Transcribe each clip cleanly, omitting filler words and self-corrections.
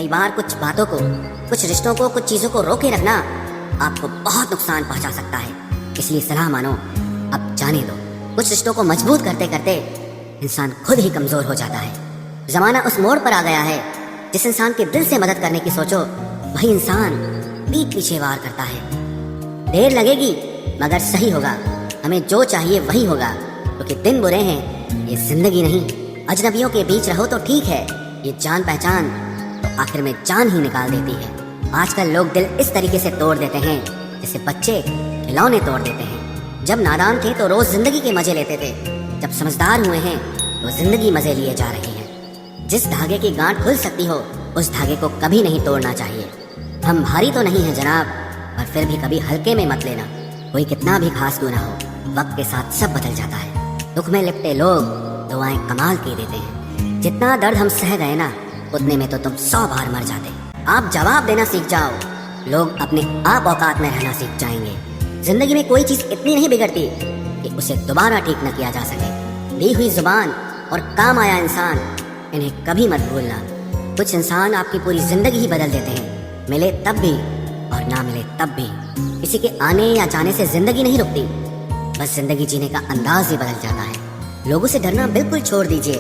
कई बार कुछ बातों को, कुछ रिश्तों को, कुछ चीजों को रोके रखना आपको बहुत नुकसान पहुंचा सकता है। इसलिए सलाह मानो, अब जाने दो। कुछ रिश्तों को मजबूत करते करते इंसान खुद ही कमजोर हो जाता है। जमाना उस मोड़ पर आ गया है, जिस इंसान के दिल से मदद करने की सोचो, वही इंसान पीठ पीछे वार करता है। देर लगेगी मगर सही होगा, हमें जो चाहिए वही होगा, क्योंकि दिन बुरे हैं, ये जिंदगी नहीं। अजनबियों के बीच रहो तो ठीक है, ये जान पहचान तो आखिर में जान ही निकाल देती है। आजकल लोग दिल इस तरीके से तोड़ देते हैं जैसे बच्चे खिलौने तोड़ देते हैं। जब नादान थे तो रोज जिंदगी के मजे लेते थे, जब समझदार हुए हैं तो जिंदगी मजे लिए जा रही है। जिस धागे की गांठ खुल सकती हो, उस धागे को कभी नहीं तोड़ना चाहिए। हम भारी तो नहीं है जनाब, पर फिर भी कभी हल्के में मत लेना। कोई कितना भी खास क्यों ना हो, वक्त के साथ सब बदल जाता है। दुख में लिपटे लोग दुआएं कमाल की देते हैं। जितना दर्द हम सह गए ना, उतने में तो तुम 100 बार मर जाते। आप जवाब देना सीख जाओ, लोग अपने आप औकात में रहना सीख जाएंगे। जिंदगी में कोई चीज इतनी नहीं बिगड़ती कि उसे दोबारा ठीक न किया जा सके। दी हुई जुबान और काम आया इंसान, इन्हें कभी मत भूलना। कुछ इंसान आपकी पूरी जिंदगी ही बदल देते हैं, मिले तब भी और ना मिले तब भी। किसी के आने या जाने से जिंदगी नहीं रुकती, बस जिंदगी जीने का अंदाज ही बदल जाता है। लोगों से डरना बिल्कुल छोड़ दीजिए,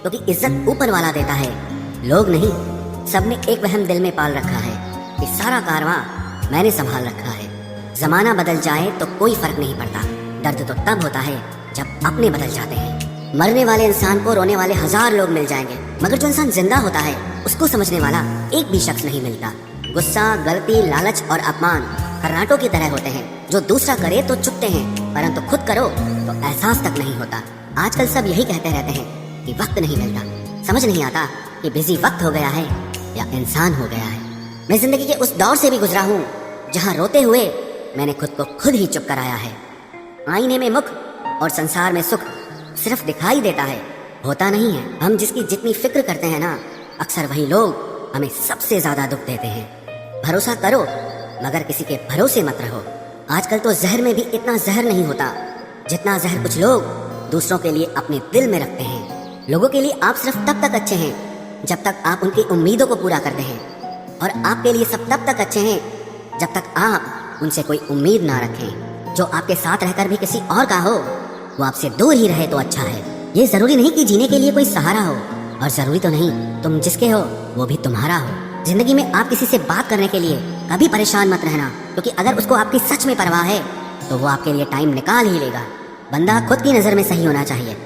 क्योंकि इज्जत ऊपर वाला देता है, लोग नहीं। सबने एक वहम दिल में पाल रखा है कि सारा कारवां मैंने संभाल रखा है। जमाना बदल जाए तो कोई फर्क नहीं पड़ता, दर्द तो तब होता है जब अपने बदल जाते हैं। मरने वाले इंसान को रोने वाले 1000 लोग मिल जाएंगे, मगर जो इंसान जिंदा होता है उसको समझने वाला एक भी शख्स नहीं मिलता। गुस्सा, गलती, लालच और अपमान खर्राटों की तरह होते हैं, जो दूसरा करे तो चुपते हैं, परंतु खुद करो तो एहसास तक नहीं होता। आजकल सब यही कहते रहते हैं कि वक्त नहीं मिलता। समझ नहीं आता कि बिजी वक्त हो गया है या इंसान हो गया है। मैं जिंदगी के उस दौर से भी गुजरा हूँ जहाँ रोते हुए मैंने खुद को खुद ही चुप कराया है। आईने में मुख और संसार में सुख सिर्फ दिखाई देता है, होता नहीं है। हम जिसकी जितनी फिक्र करते हैं ना, अक्सर वही लोग हमें सबसे ज्यादा दुख देते हैं। भरोसा करो मगर किसी के भरोसे मत रहो। आजकल तो जहर में भी इतना जहर नहीं होता जितना जहर कुछ लोग दूसरों के लिए अपने दिल में रखते हैं। लोगों के लिए आप सिर्फ तब तक अच्छे हैं जब तक आप उनकी उम्मीदों को पूरा करते हैं, और आपके लिए सब तब तक अच्छे हैं जब तक आप उनसे कोई उम्मीद ना रखें। जो आपके साथ रहकर भी किसी और का हो, वो आपसे दूर ही रहे तो अच्छा है। ये जरूरी नहीं कि जीने के लिए कोई सहारा हो, और जरूरी तो नहीं तुम जिसके हो वो भी तुम्हारा हो। जिंदगी में आप किसी से बात करने के लिए कभी परेशान मत रहना, क्योंकि अगर उसको आपकी सच में परवाह है तो वो आपके लिए टाइम निकाल ही लेगा। बंदा खुद की नजर में सही होना चाहिए।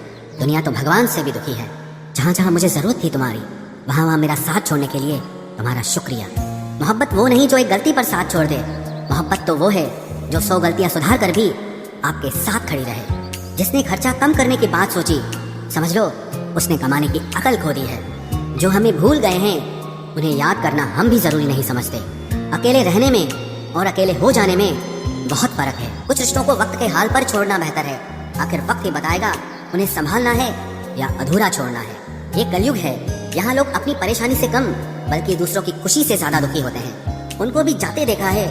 दुनिया तो भगवान से भी दुखी है। जहाँ जहाँ मुझे जरूरत थी तुम्हारी, वहाँ वहाँ मेरा साथ छोड़ने के लिए तुम्हारा शुक्रिया। मोहब्बत वो नहीं जो एक गलती पर साथ छोड़ दे, मोहब्बत तो वो है जो 100 गलतियाँ सुधार कर भी आपके साथ खड़ी रहे। जिसने खर्चा कम करने की बात सोची, समझ लो उसने कमाने की अकल खो दी है। जो हमें भूल गए हैं उन्हें याद करना हम भी जरूरी नहीं समझते। अकेले रहने में और अकेले हो जाने में बहुत फर्क है। कुछ रिश्तों को वक्त के हाल पर छोड़ना बेहतर है। आखिर वक्त ही बताएगा उन्हें संभालना है या अधूरा छोड़ना है। ये कलयुग है, यहाँ लोग अपनी परेशानी से कम बल्कि दूसरों की खुशी से ज्यादा दुखी होते हैं। उनको भी जाते देखा है